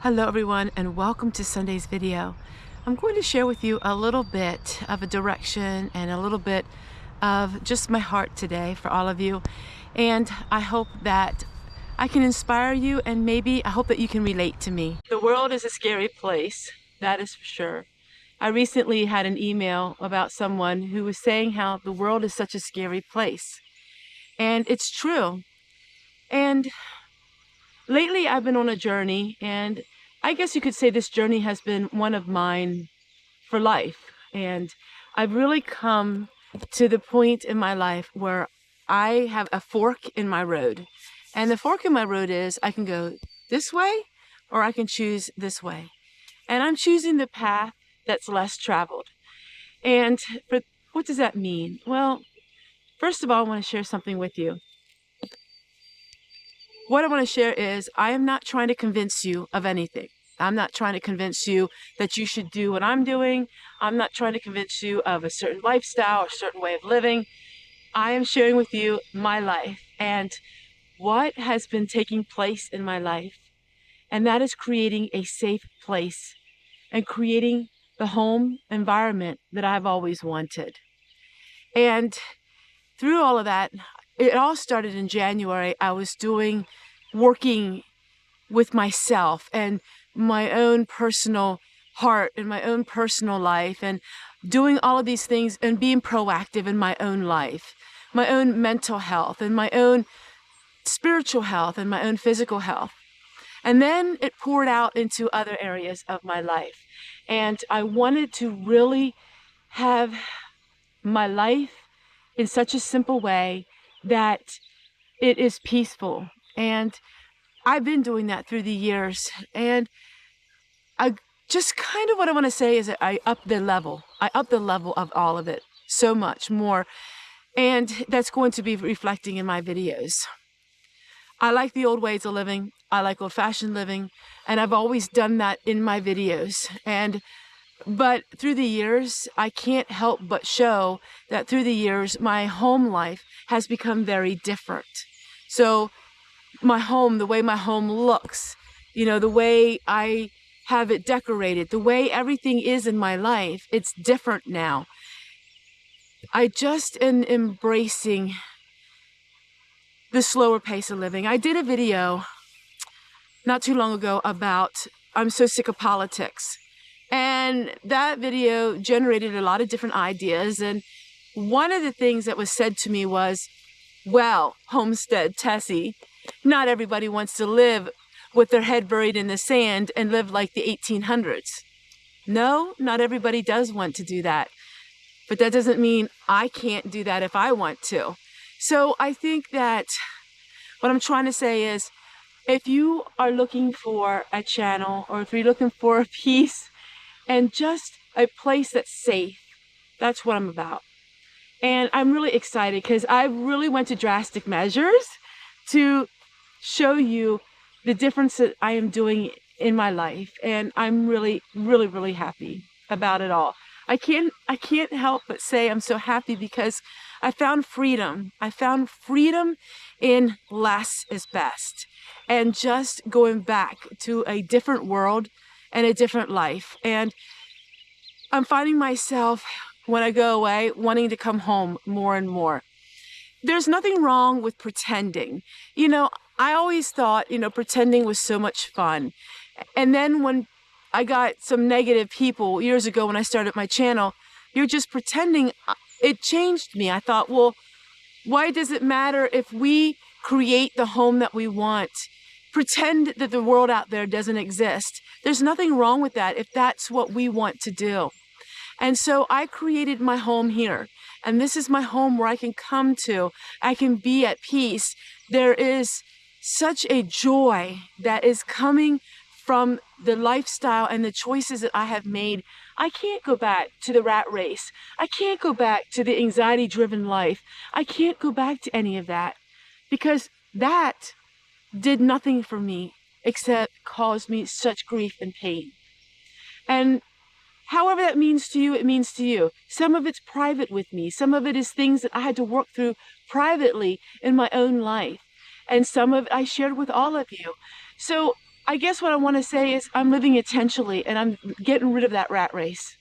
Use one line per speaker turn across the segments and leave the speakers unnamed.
Hello everyone, and welcome to Sunday's video. I'm going to share with you a little bit of a direction and a little bit of just my heart today for all of you, and I hope that I can inspire you, and maybe I hope that you can relate to me. The world is a scary place, that is for sure. I recently had an email about someone who was saying how the world is such a scary place, and it's true. And lately I've been on a journey, and I guess you could say this journey has been one of mine for life. And I've really come to the point in my life where I have a fork in my road. And the fork in my road is I can go this way or I can choose this way. And I'm choosing the path that's less traveled. And what does that mean? Well, first of all, I want to share something with you. What I want to share is I am not trying to convince you of anything. I'm not trying to convince you that you should do what I'm doing. I'm not trying to convince you of a certain lifestyle or a certain way of living. I am sharing with you my life and what has been taking place in my life. And that is creating a safe place and creating the home environment that I've always wanted. And through all of that, it all started in January. I was working with myself and my own personal heart and my own personal life, and doing all of these things and being proactive in my own life, my own mental health and my own spiritual health and my own physical health. And then it poured out into other areas of my life. And I wanted to really have my life in such a simple way that it is peaceful. And I've been doing that through the years. And I just kind of what I want to say is that I upped the level. I upped the level of all of it so much more. And that's going to be reflecting in my videos. I like the old ways of living. I like old-fashioned living. And I've always done that in my videos. But through the years, I can't help but show that through the years, my home life has become very different. So my home, the way my home looks, the way I have it decorated, the way everything is in my life, it's different now. I just am embracing the slower pace of living. I did a video not too long ago about I'm so sick of politics. And that video generated a lot of different ideas. And one of the things that was said to me was, well, Homestead Tessie, not everybody wants to live with their head buried in the sand and live like the 1800s. No, not everybody does want to do that. But that doesn't mean I can't do that if I want to. So I think that what I'm trying to say is, if you are looking for a channel, or if you're looking for a peace and just a place that's safe, that's what I'm about. And I'm really excited because I really went to drastic measures to show you the difference that I am doing in my life. And I'm really, really, really happy about it all. I can't help but say I'm so happy because I found freedom. I found freedom in less is best. And just going back to a different world and a different life. And I'm finding myself, when I go away, wanting to come home more and more. There's nothing wrong with pretending. I always thought, pretending was so much fun. And then when I got some negative people years ago when I started my channel, you're just pretending, it changed me. I thought, well, why does it matter if we create the home that we want? Pretend that the world out there doesn't exist. There's nothing wrong with that if that's what we want to do. And so I created my home here. And this is my home where I can come to. I can be at peace. There is such a joy that is coming from the lifestyle and the choices that I have made. I can't go back to the rat race. I can't go back to the anxiety-driven life. I can't go back to any of that because that did nothing for me except cause me such grief and pain. And however that means to you, it means to you. Some of it's private with me. Some of it is things that I had to work through privately in my own life. And some of it I shared with all of you. So I guess what I want to say is I'm living intentionally, and I'm getting rid of that rat race.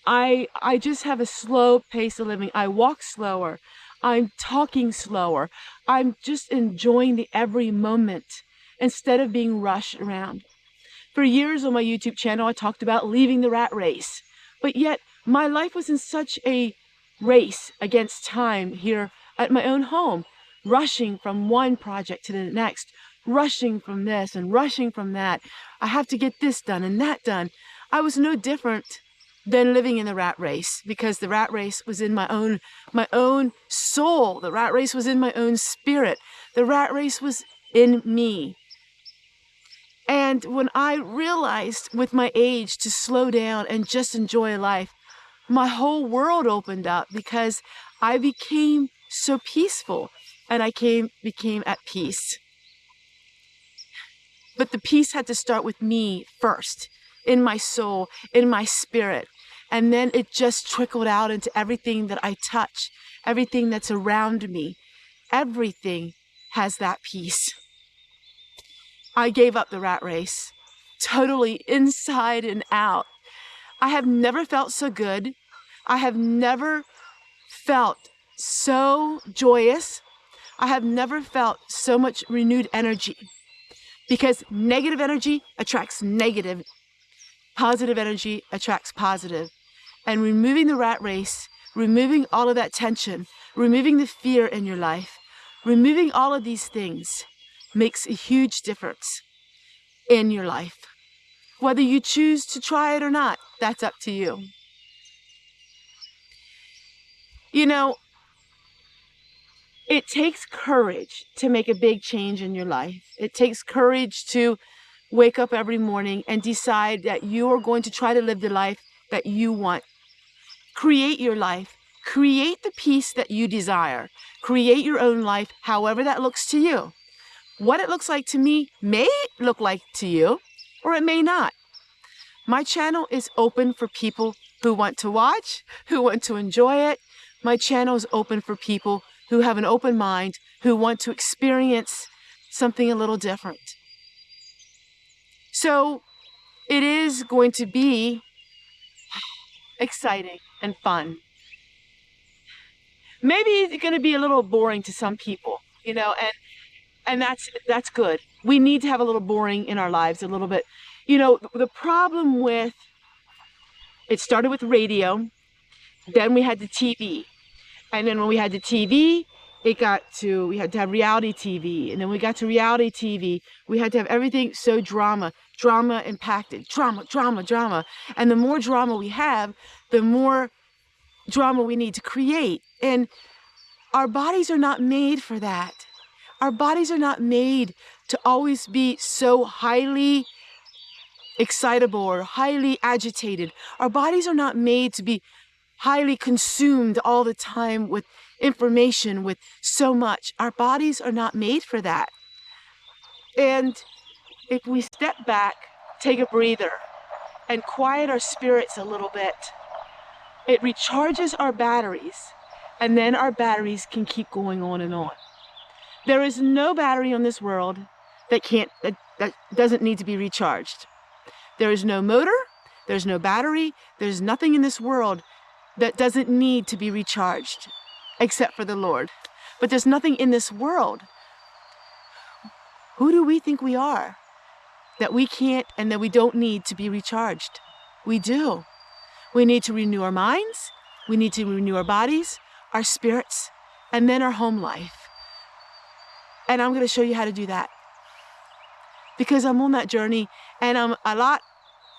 I just have a slow pace of living. I walk slower. I'm talking slower. I'm just enjoying the every moment instead of being rushed around. For years on my YouTube channel, I talked about leaving the rat race, but yet my life was in such a race against time here at my own home, rushing from one project to the next, rushing from this and rushing from that. I have to get this done and that done. I was no different than living in the rat race, because the rat race was in my own soul. The rat race was in my own spirit. The rat race was in me. And when I realized with my age to slow down and just enjoy life, my whole world opened up, because I became so peaceful, and I became at peace. But the peace had to start with me first, in my soul, in my spirit. And then it just trickled out into everything that I touch, everything that's around me. Everything has that peace. I gave up the rat race, totally inside and out. I have never felt so good. I have never felt so joyous. I have never felt so much renewed energy, because negative energy attracts negative. Positive energy attracts positive. And removing the rat race, removing all of that tension, removing the fear in your life, removing all of these things makes a huge difference in your life. Whether you choose to try it or not, that's up to you. You know, it takes courage to make a big change in your life. It takes courage to wake up every morning and decide that you are going to try to live the life that you want. Create your life. Create the peace that you desire. Create your own life, however that looks to you. What it looks like to me may look like to you, or it may not. My channel is open for people who want to watch, who want to enjoy it. My channel is open for people who have an open mind, who want to experience something a little different. So it is going to be exciting and fun. Maybe it's going to be a little boring to some people, and that's good. We need to have a little boring in our lives, a little bit. The problem with it started with radio, then we had the TV. And then when we had the TV, we had to have reality TV. And then we got to reality TV, we had to have everything so drama impacted, drama. And the more drama we have, the more drama we need to create. And our bodies are not made for that. Our bodies are not made to always be so highly excitable or highly agitated. Our bodies are not made to be highly consumed all the time with information, with so much. Our bodies are not made for that. And if we step back, take a breather, and quiet our spirits a little bit, it recharges our batteries, and then our batteries can keep going on and on. There is no battery on this world that doesn't need to be recharged. There is no motor, there's no battery, there's nothing in this world that doesn't need to be recharged, except for the Lord. But there's nothing in this world. Who do we think we are that we can't and that we don't need to be recharged? We do. We need to renew our minds, we need to renew our bodies, our spirits, and then our home life. And I'm going to show you how to do that, because I'm on that journey, and I'm a lot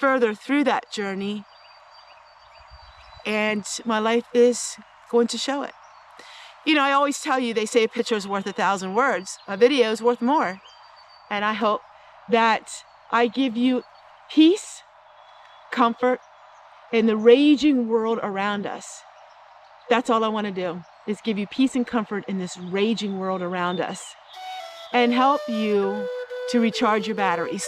further through that journey, and my life is going to show it. I always tell you, they say a picture is worth 1,000 words. A video is worth more. And I hope that I give you peace, comfort in the raging world around us. That's all I want to do, is give you peace and comfort in this raging world around us, and help you to recharge your batteries.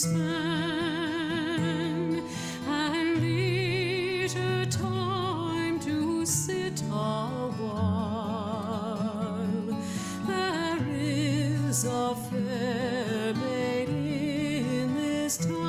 span, and leisure time to sit a while. There is a fair maid in this town.